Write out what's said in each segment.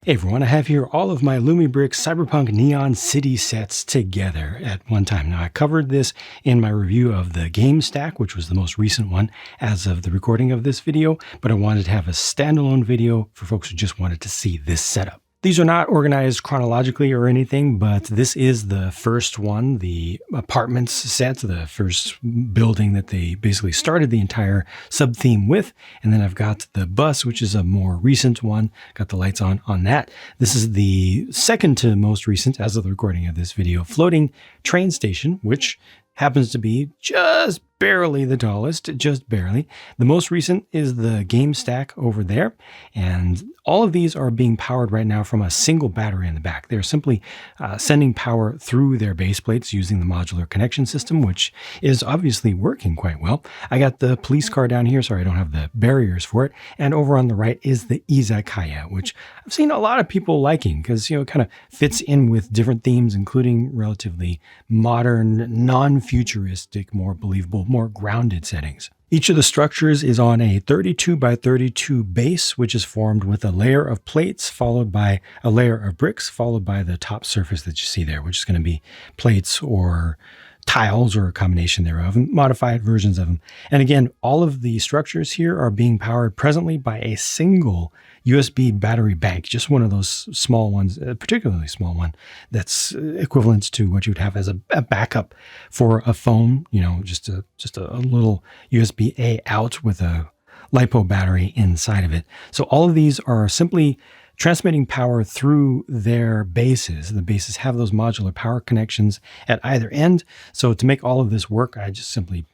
Hey everyone, I have here all of my Lumibricks Cyberpunk Neon City sets together at one time. Now, I covered this in my review of the game stack, which was the most recent one as of the recording of this video, but I wanted to have a standalone video for folks who just wanted to see this setup. These are not organized chronologically or anything, but this is the first one, the apartments set, the first building that they basically started the entire sub-theme with. And then I've got the bus, which is a more recent one. Got the lights on that. This is the second to most recent, as of the recording of this video, floating train station, which happens to be just barely the tallest, just barely. The most recent is the game stack over there, and all of these are being powered right now from a single battery in the back. They're simply sending power through their base plates using the modular connection system, which is obviously working quite well. I got the police car down here. Sorry, I don't have the barriers for it. And over on the right is the izakaya, which I've seen a lot of people liking because, it kind of fits in with different themes, including relatively modern, non-futuristic, more believable, more grounded settings. Each of the structures is on a 32 by 32 base, which is formed with a layer of plates, followed by a layer of bricks, followed by the top surface that you see there, which is going to be plates or tiles or a combination thereof, modified versions of them. And again, all of the structures here are being powered presently by a single USB battery bank, just one of those small ones, a particularly small one, that's equivalent to what you'd have as a backup for a phone, just a little USB-A out with a LiPo battery inside of it. So all of these are simply transmitting power through their bases. The bases have those modular power connections at either end. So to make all of this work, I just simply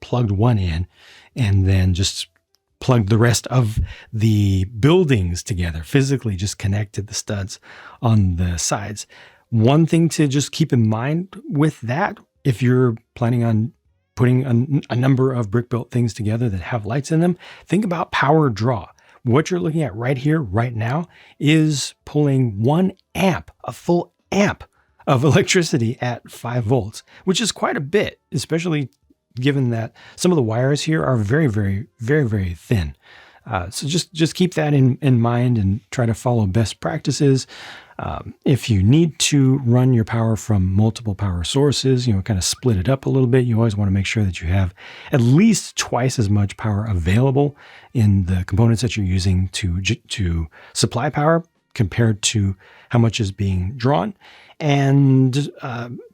plugged one in and then just plugged the rest of the buildings together, physically just connected the studs on the sides. One thing to just keep in mind with that, if you're planning on putting a number of brick-built things together that have lights in them, think about power draw. What you're looking at right here, right now, is pulling 1 amp, a full amp of electricity at 5 volts, which is quite a bit, especially given that some of the wires here are very, very, very, very thin. So just keep that in mind and try to follow best practices. If you need to run your power from multiple power sources, kind of split it up a little bit, you always want to make sure that you have at least twice as much power available in the components that you're using to supply power compared to how much is being drawn. And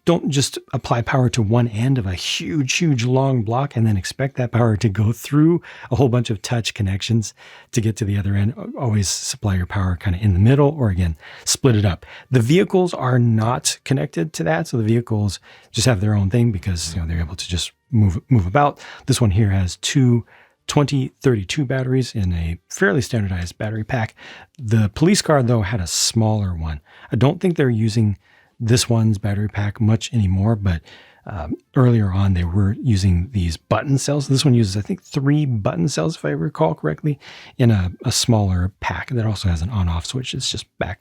don't just apply power to one end of a huge, huge long block and then expect that power to go through a whole bunch of touch connections to get to the other end. Always supply your power kind of in the middle, or again, split it up. The vehicles are not connected to that. So the vehicles just have their own thing because they're able to just move about. This one here has two 2032 batteries in a fairly standardized battery pack. The police car, though, had a smaller one. I don't think they're using this one's battery pack much anymore, but earlier on they were using these button cells. This one uses, I think, 3 button cells, if I recall correctly, in a smaller pack that also has an on-off switch. It's just back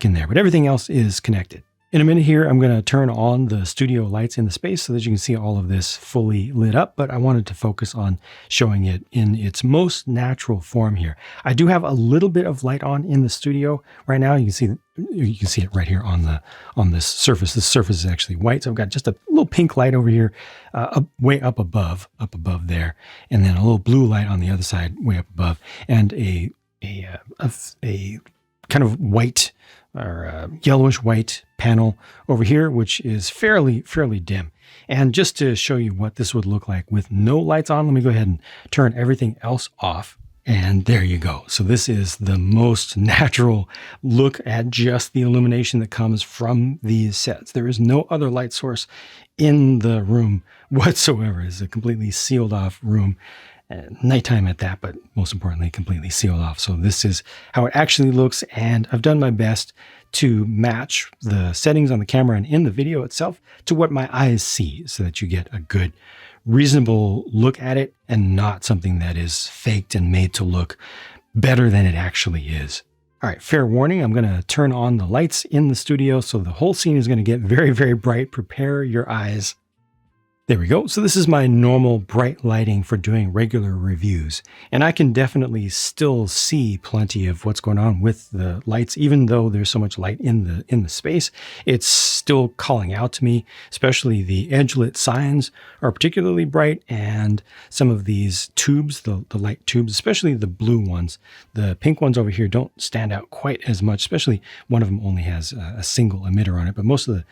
in there, but everything else is connected. In a minute here, I'm going to turn on the studio lights in the space so that you can see all of this fully lit up, but I wanted to focus on showing it in its most natural form here. I do have a little bit of light on in the studio right now. You can see it right here on this surface. This surface is actually white, so I've got just a little pink light over here, way up above there, and then a little blue light on the other side, way up above, and a kind of white or yellowish white panel over here, which is fairly dim. And just to show you what this would look like with no lights on, let me go ahead and turn everything else off. And there you go. So this is the most natural look at just the illumination that comes from these sets. There is no other light source in the room whatsoever. It's a completely sealed off room. Nighttime at that, but most importantly, completely sealed off. So this is how it actually looks, and I've done my best to match the settings on the camera and in the video itself to what my eyes see so that you get a good, reasonable look at it and not something that is faked and made to look better than it actually is. All right, fair warning, I'm going to turn on the lights in the studio, so the whole scene is going to get very, very bright. Prepare your eyes. There we go. So this is my normal bright lighting for doing regular reviews. And I can definitely still see plenty of what's going on with the lights, even though there's so much light in the space. It's still calling out to me, especially the edge-lit signs are particularly bright, and some of these tubes, the light tubes, especially the blue ones. The pink ones over here don't stand out quite as much, especially one of them only has a single emitter on it, but most of the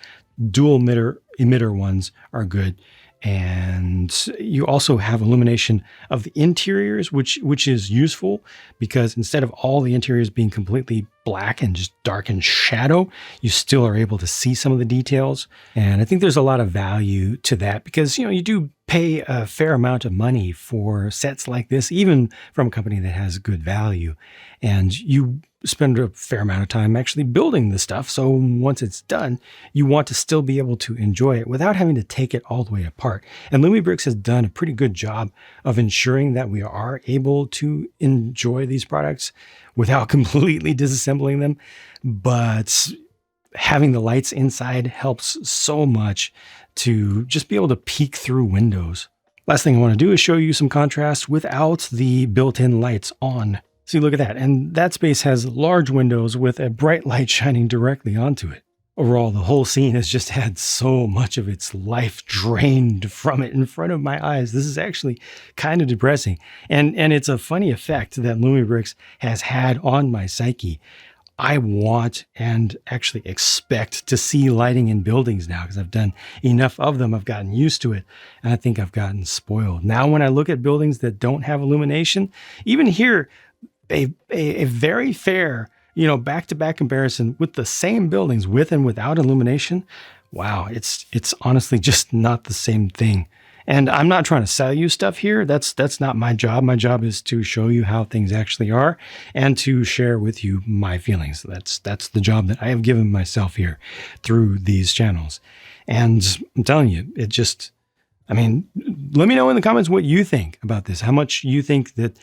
dual emitter ones are good. And you also have illumination of the interiors, which is useful because instead of all the interiors being completely black and just dark and shadow, you still are able to see some of the details. And I think there's a lot of value to that because, you do pay a fair amount of money for sets like this, even from a company that has good value. And you spend a fair amount of time actually building the stuff. So once it's done, you want to still be able to enjoy it without having to take it all the way apart. And Lumibricks has done a pretty good job of ensuring that we are able to enjoy these products without completely disassembling them. But having the lights inside helps so much to just be able to peek through windows. Last thing I want to do is show you some contrast without the built-in lights on. See, look at that. And that space has large windows with a bright light shining directly onto it. Overall, the whole scene has just had so much of its life drained from it in front of my eyes. This is actually kind of depressing. And it's a funny effect that Lumibricks has had on my psyche. I want and actually expect to see lighting in buildings now because I've done enough of them. I've gotten used to it, and I think I've gotten spoiled. Now, when I look at buildings that don't have illumination, even here, a very fair, back-to-back comparison with the same buildings with and without illumination. Wow, it's honestly just not the same thing. And I'm not trying to sell you stuff here. That's not my job. My job is to show you how things actually are and to share with you my feelings. That's the job that I have given myself here through these channels. And I'm telling you, let me know in the comments what you think about this, how much you think that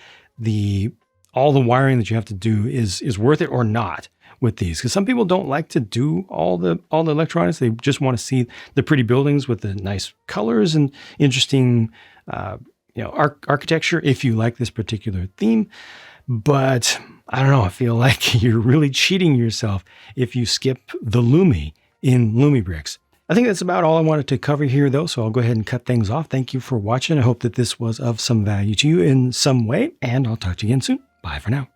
all the wiring that you have to do is worth it or not with these, because some people don't like to do all the electronics. They just want to see the pretty buildings with the nice colors and interesting architecture if you like this particular theme. But I don't know, I feel like you're really cheating yourself if you skip the Lumi in Lumibricks. I think that's about all I wanted to cover here, though, so I'll go ahead and cut things off. Thank you for watching. I hope that this was of some value to you in some way, and I'll talk to you again soon. Bye for now.